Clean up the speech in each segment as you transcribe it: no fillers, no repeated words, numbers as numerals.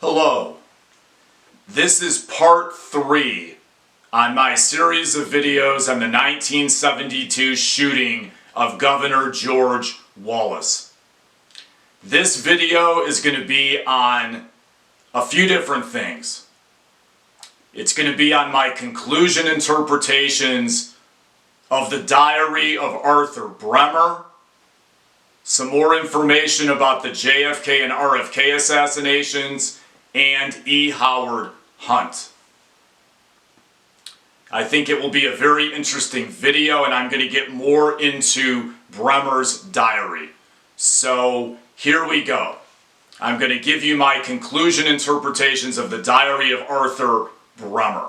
Hello, this is part 3 on my series of videos on the 1972 shooting of Governor George Wallace. This video is going to be on a few different things. It's going to be on my conclusion interpretations of the diary of Arthur Bremer, some more information about the JFK and RFK assassinations, and E. Howard Hunt. I think it will be a very interesting video, and I'm going to get more into Bremer's diary. So here we go. I'm going to give you my conclusion interpretations of the diary of Arthur Bremer.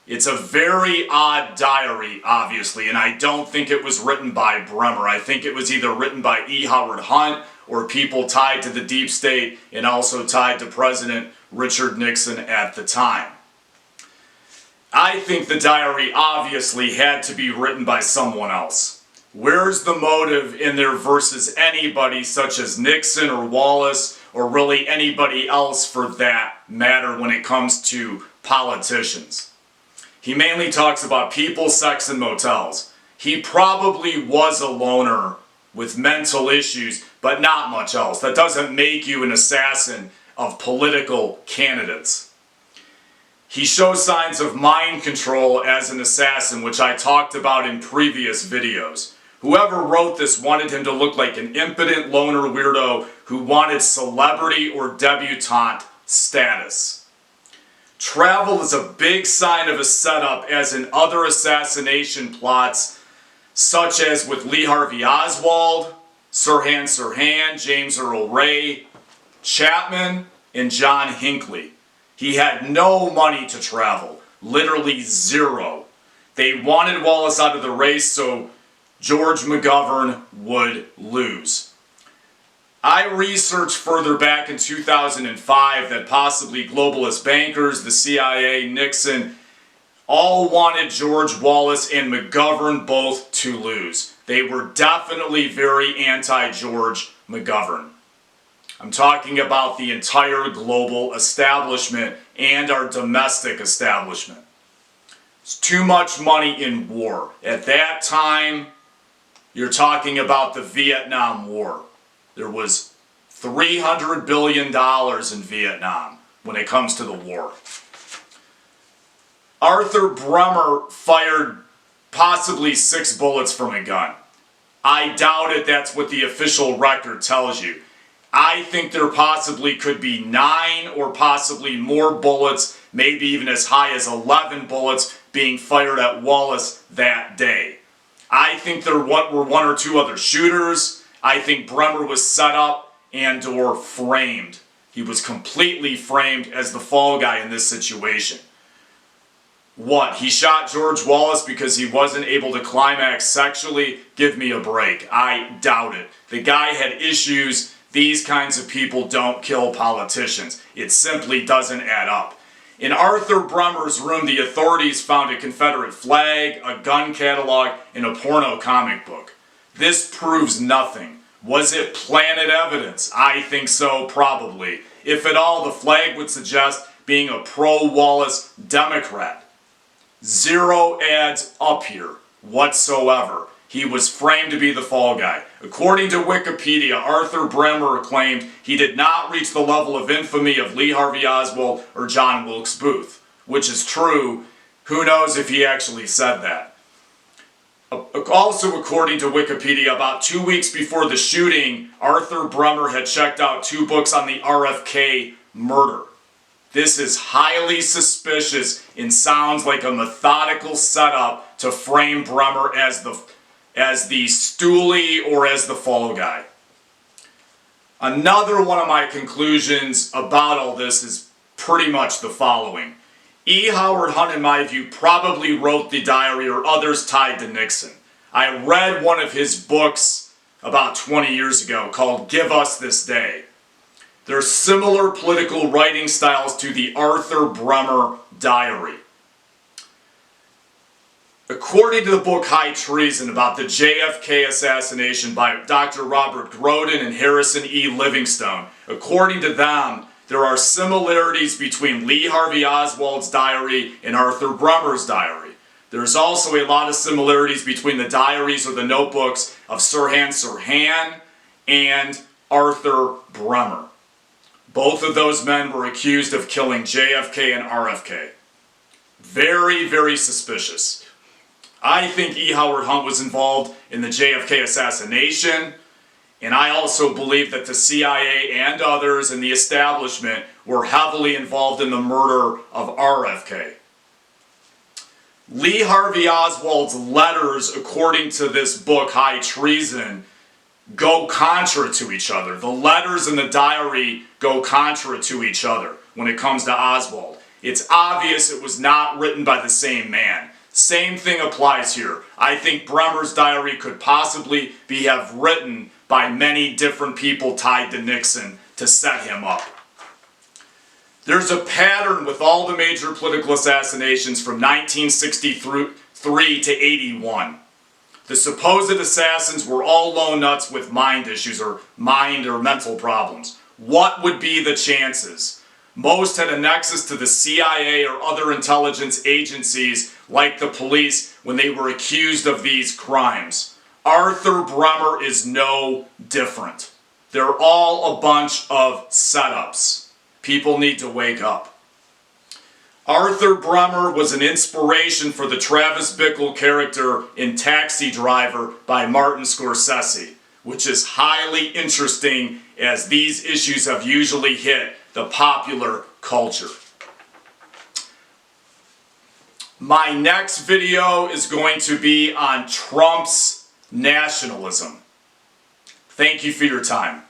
It's a very odd diary, obviously, and I don't think it was written by Bremer. I think it was either written by E. Howard Hunt or people tied to the deep state and also tied to President Richard Nixon at the time. I think the diary obviously had to be written by someone else. Where's the motive in there versus anybody such as Nixon or Wallace or really anybody else for that matter when it comes to politicians? He mainly talks about people, sex, and motels. He probably was a loner with mental issues, but not much else. That doesn't make you an assassin of political candidates. He shows signs of mind control as an assassin, which I talked about in previous videos. Whoever wrote this wanted him to look like an impotent loner weirdo who wanted celebrity or debutante status. Travel is a big sign of a setup, as in other assassination plots, such as with Lee Harvey Oswald, Sirhan Sirhan, James Earl Ray, Chapman, and John Hinckley. He had no money to travel, literally zero. They wanted Wallace out of the race so George McGovern would lose. I researched further back in 2005 that possibly globalist bankers, the CIA, Nixon, all wanted George Wallace and McGovern both to lose. They were definitely very anti-George McGovern. I'm talking about the entire global establishment and our domestic establishment. It's too much money in war. At that time, you're talking about the Vietnam War. There was $300 billion in Vietnam when it comes to the war. Arthur Bremer fired possibly 6 bullets from a gun. I doubt it. That's what the official record tells you. I think there possibly could be 9 or possibly more bullets, maybe even as high as 11 bullets being fired at Wallace that day. I think there were 1 or 2 other shooters. I think Bremer was set up and or framed. He was completely framed as the fall guy in this situation. What? He shot George Wallace because he wasn't able to climax sexually? Give me a break. I doubt it. The guy had issues. These kinds of people don't kill politicians. It simply doesn't add up. In Arthur Bremer's room, the authorities found a Confederate flag, a gun catalog, and a porno comic book. This proves nothing. Was it planted evidence? I think so, probably. If at all, the flag would suggest being a pro-Wallace Democrat. Zero adds up here whatsoever. He was framed to be the fall guy. According to Wikipedia, Arthur Bremer claimed he did not reach the level of infamy of Lee Harvey Oswald or John Wilkes Booth, which is true. Who knows if he actually said that. Also, according to Wikipedia, about 2 weeks before the shooting, Arthur Bremer had checked out 2 books on the RFK murder. This is highly suspicious and sounds like a methodical setup to frame Bremer as the stoolie or as the fall guy. Another one of my conclusions about all this is pretty much the following. E. Howard Hunt, in my view, probably wrote the diary or others tied to Nixon. I read one of his books about 20 years ago called Give Us This Day. There are similar political writing styles to the Arthur Bremer diary. According to the book High Treason about the JFK assassination by Dr. Robert Groden and Harrison E. Livingstone, according to them, there are similarities between Lee Harvey Oswald's diary and Arthur Bremer's diary. There's also a lot of similarities between the diaries or the notebooks of Sirhan Sirhan and Arthur Bremer. Both of those men were accused of killing JFK and RFK. Very, very suspicious. I think E. Howard Hunt was involved in the JFK assassination, and I also believe that the CIA and others in the establishment were heavily involved in the murder of RFK. Lee Harvey Oswald's letters, according to this book, High Treason, go contra to each other. The letters in the diary go contra to each other when it comes to Oswald. It's obvious it was not written by the same man. Same thing applies here. I think Bremer's diary could possibly have written by many different people tied to Nixon to set him up. There's a pattern with all the major political assassinations from 1963 to 81. The supposed assassins were all lone nuts with mind issues or mental problems. What would be the chances? Most had a nexus to the CIA or other intelligence agencies like the police when they were accused of these crimes. Arthur Bremer is no different. They're all a bunch of setups. People need to wake up. Arthur Bremer was an inspiration for the Travis Bickle character in Taxi Driver by Martin Scorsese, which is highly interesting as these issues have usually hit the popular culture. My next video is going to be on Trump's nationalism. Thank you for your time.